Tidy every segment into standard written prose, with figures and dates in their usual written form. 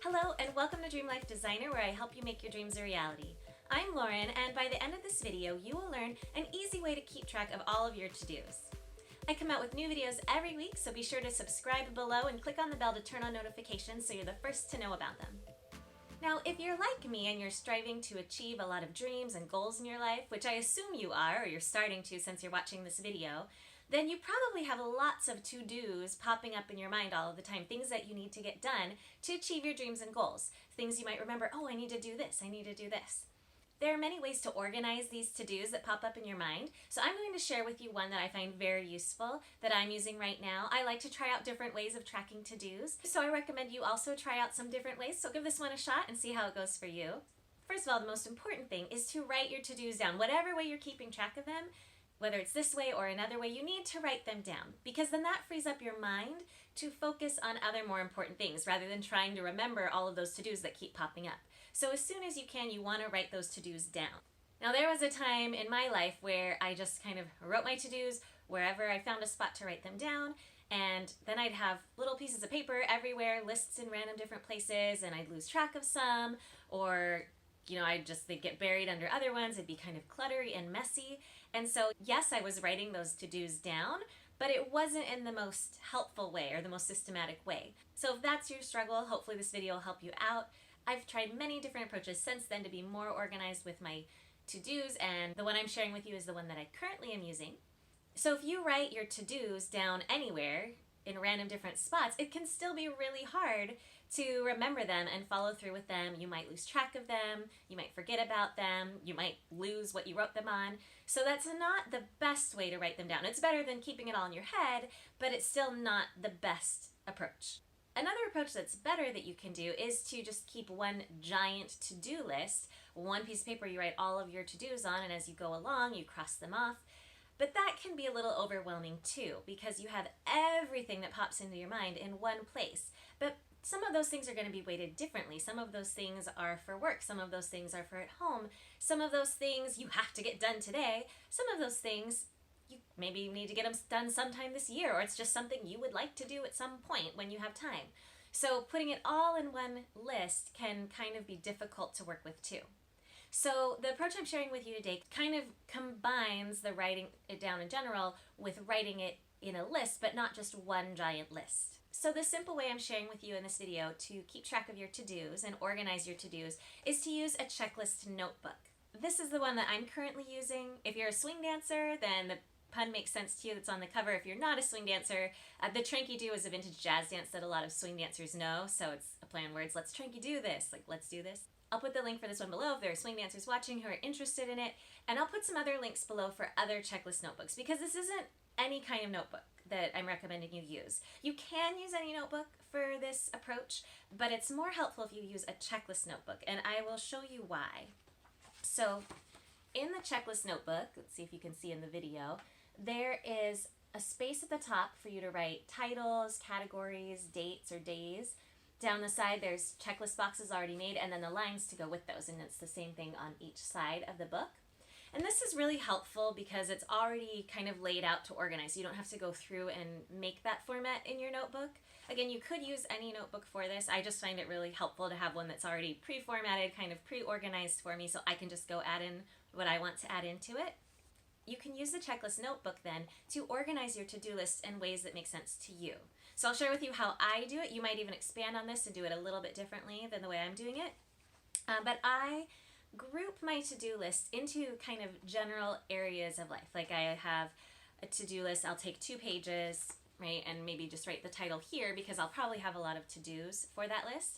Hello and welcome to Dream Life Designer, where I help you make your dreams a reality. I'm Lauren, and by the end of this video you will learn an easy way to keep track of all of your to-dos. I come out with new videos every week, so be sure to subscribe below and click on the bell to turn on notifications so you're the first to know about them. Now, if you're like me and you're striving to achieve a lot of dreams and goals in your life, which I assume you are, or you're starting to since you're watching this video, then you probably have lots of to-dos popping up in your mind all of the time, things that you need to get done to achieve your dreams and goals. Things you might remember, oh, I need to do this, I need to do this. There are many ways to organize these to-dos that pop up in your mind, so I'm going to share with you one that I find very useful that I'm using right now. I like to try out different ways of tracking to-dos, so I recommend you also try out some different ways, so give this one a shot and see how it goes for you. First of all, the most important thing is to write your to-dos down. Whatever way you're keeping track of them, whether it's this way or another way, you need to write them down, because then that frees up your mind to focus on other more important things rather than trying to remember all of those to-dos that keep popping up. So as soon as you can, you want to write those to-dos down. Now, there was a time in my life where I just kind of wrote my to-dos wherever I found a spot to write them down, and then I'd have little pieces of paper everywhere, lists in random different places, and I'd lose track of some, or they'd get buried under other ones. It'd be kind of cluttery and messy. And so, yes, I was writing those to-dos down, but it wasn't in the most helpful way or the most systematic way. So if that's your struggle, hopefully this video will help you out. I've tried many different approaches since then to be more organized with my to-dos, and the one I'm sharing with you is the one that I currently am using. So if you write your to-dos down anywhere, in random different spots, it can still be really hard to remember them and follow through with them. You might lose track of them, you might forget about them, you might lose what you wrote them on. So that's not the best way to write them down. It's better than keeping it all in your head, but it's still not the best approach. Another approach that's better that you can do is to just keep one giant to-do list, one piece of paper you write all of your to-dos on, and as you go along, you cross them off. But that can be a little overwhelming too, because you have everything that pops into your mind in one place. But some of those things are going to be weighted differently. Some of those things are for work. Some of those things are for at home. Some of those things you have to get done today. Some of those things you maybe need to get them done sometime this year, or it's just something you would like to do at some point when you have time. So putting it all in one list can kind of be difficult to work with too. So the approach I'm sharing with you today kind of combines the writing it down in general with writing it in a list, but not just one giant list. So the simple way I'm sharing with you in this video to keep track of your to-dos and organize your to-dos is to use a checklist notebook. This is the one that I'm currently using. If you're a swing dancer, then the pun makes sense to you that's on the cover. If you're not a swing dancer, the TRANKY do is a vintage jazz dance that a lot of swing dancers know, so it's a play on words. Let's TRANKY do this, like let's do this. I'll put the link for this one below if there are swing dancers watching who are interested in it, and I'll put some other links below for other checklist notebooks, because this isn't any kind of notebook that I'm recommending you use. You can use any notebook for this approach, but it's more helpful if you use a checklist notebook, and I will show you why. So in the checklist notebook, let's see if you can see in the video, there is a space at the top for you to write titles, categories, dates, or days. Down the side, there's checklist boxes already made, and then the lines to go with those, and it's the same thing on each side of the book. And this is really helpful because it's already kind of laid out to organize. You don't have to go through and make that format in your notebook. Again, you could use any notebook for this. I just find it really helpful to have one that's already pre-formatted, kind of pre-organized for me, so I can just go add in what I want to add into it. You can use the checklist notebook then to organize your to-do list in ways that make sense to you. So I'll share with you how I do it. You might even expand on this and do it a little bit differently than the way I'm doing it. But I group my to-do list into kind of general areas of life. Like I have a to-do list, I'll take 2 pages, right, and maybe just write the title here because I'll probably have a lot of to-dos for that list.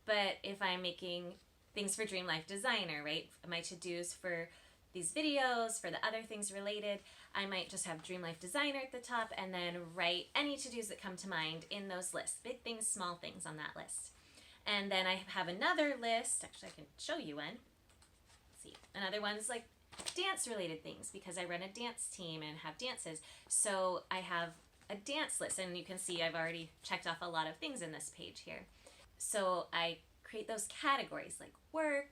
But if I'm making things for Dream Life Designer, right, my to-dos for these videos, for the other things related, I might just have Dream Life Designer at the top and then write any to-dos that come to mind in those lists, big things, small things on that list. And then I have another list, actually I can show you one. Let's see, another one's like dance related things because I run a dance team and have dances. So I have a dance list, and you can see I've already checked off a lot of things in this page here. So I create those categories like work,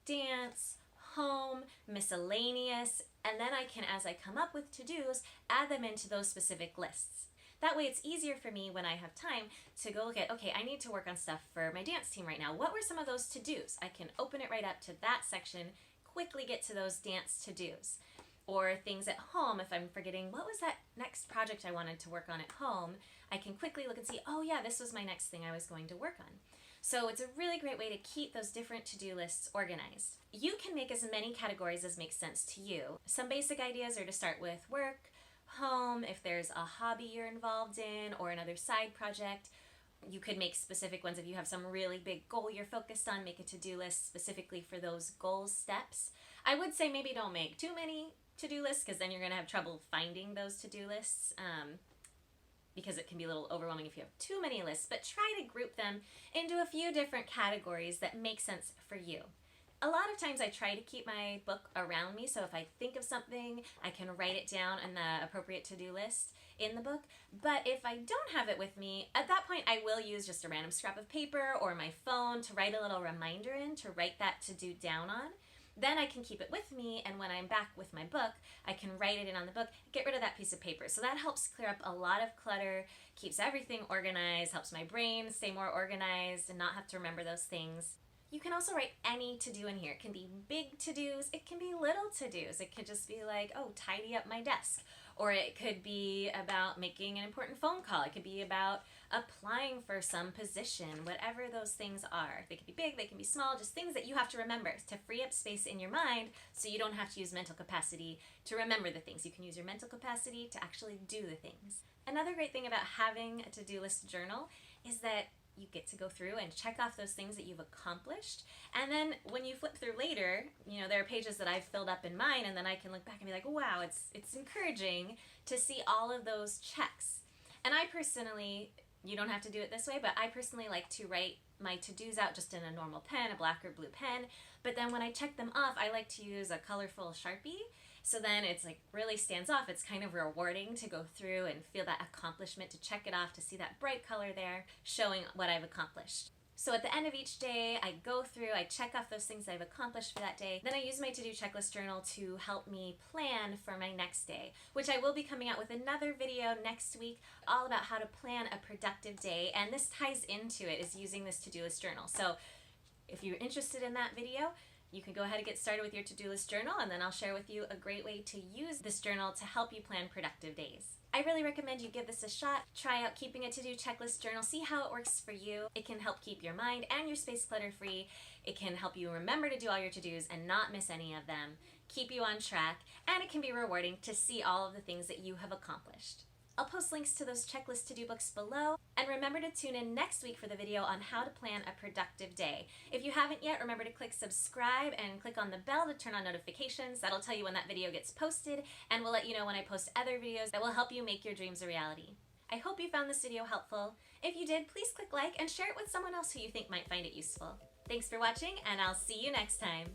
dance, home, miscellaneous, and then I can, as I come up with to-dos, add them into those specific lists. That way it's easier for me when I have time to go look at, okay, I need to work on stuff for my dance team right now. What were some of those to-dos? I can open it right up to that section, quickly get to those dance to-dos. Or things at home, if I'm forgetting, what was that next project I wanted to work on at home, I can quickly look and see, oh yeah, this was my next thing I was going to work on. So it's a really great way to keep those different to-do lists organized. You can make as many categories as makes sense to you. Some basic ideas are to start with work, home, if there's a hobby you're involved in, or another side project. You could make specific ones if you have some really big goal you're focused on, make a to-do list specifically for those goal steps. I would say maybe don't make too many to-do lists because then you're going to have trouble finding those to-do lists because it can be a little overwhelming if you have too many lists, but try to group them into a few different categories that make sense for you. A lot of times I try to keep my book around me, so if I think of something, I can write it down on the appropriate to-do list in the book. But if I don't have it with me, at that point I will use just a random scrap of paper or my phone to write a little reminder in to write that to-do down on. Then I can keep it with me, and when I'm back with my book, I can write it in on the book, get rid of that piece of paper. So that helps clear up a lot of clutter, keeps everything organized, helps my brain stay more organized and not have to remember those things. You can also write any to-do in here. It can be big to-dos, it can be little to-dos. It could just be like, oh, tidy up my desk. Or it could be about making an important phone call. It could be about applying for some position, whatever those things are. They can be big, they can be small, just things that you have to remember to free up space in your mind so you don't have to use mental capacity to remember the things. You can use your mental capacity to actually do the things. Another great thing about having a to-do list journal is that you get to go through and check off those things that you've accomplished. And then when you flip through later, you know, there are pages that I've filled up in mine, and then I can look back and be like, wow, it's encouraging to see all of those checks. And I personally, you don't have to do it this way, but I personally like to write my to-dos out just in a normal pen, a black or blue pen. But then when I check them off, I like to use a colorful Sharpie. So then it's like really stands off. It's kind of rewarding to go through and feel that accomplishment, to check it off, to see that bright color there showing what I've accomplished. So at the end of each day, I go through, I check off those things I've accomplished for that day. Then I use my to-do checklist journal to help me plan for my next day, which I will be coming out with another video next week all about how to plan a productive day. And this ties into it, is using this to-do list journal. So if you're interested in that video, you can go ahead and get started with your to-do list journal, and then I'll share with you a great way to use this journal to help you plan productive days. I really recommend you give this a shot. Try out keeping a to-do checklist journal. See how it works for you. It can help keep your mind and your space clutter-free. It can help you remember to do all your to-dos and not miss any of them, keep you on track, and it can be rewarding to see all of the things that you have accomplished. I'll post links to those checklist to-do books below, and remember to tune in next week for the video on how to plan a productive day. If you haven't yet, remember to click subscribe and click on the bell to turn on notifications. That'll tell you when that video gets posted, and will let you know when I post other videos that will help you make your dreams a reality. I hope you found this video helpful. If you did, please click like and share it with someone else who you think might find it useful. Thanks for watching, and I'll see you next time.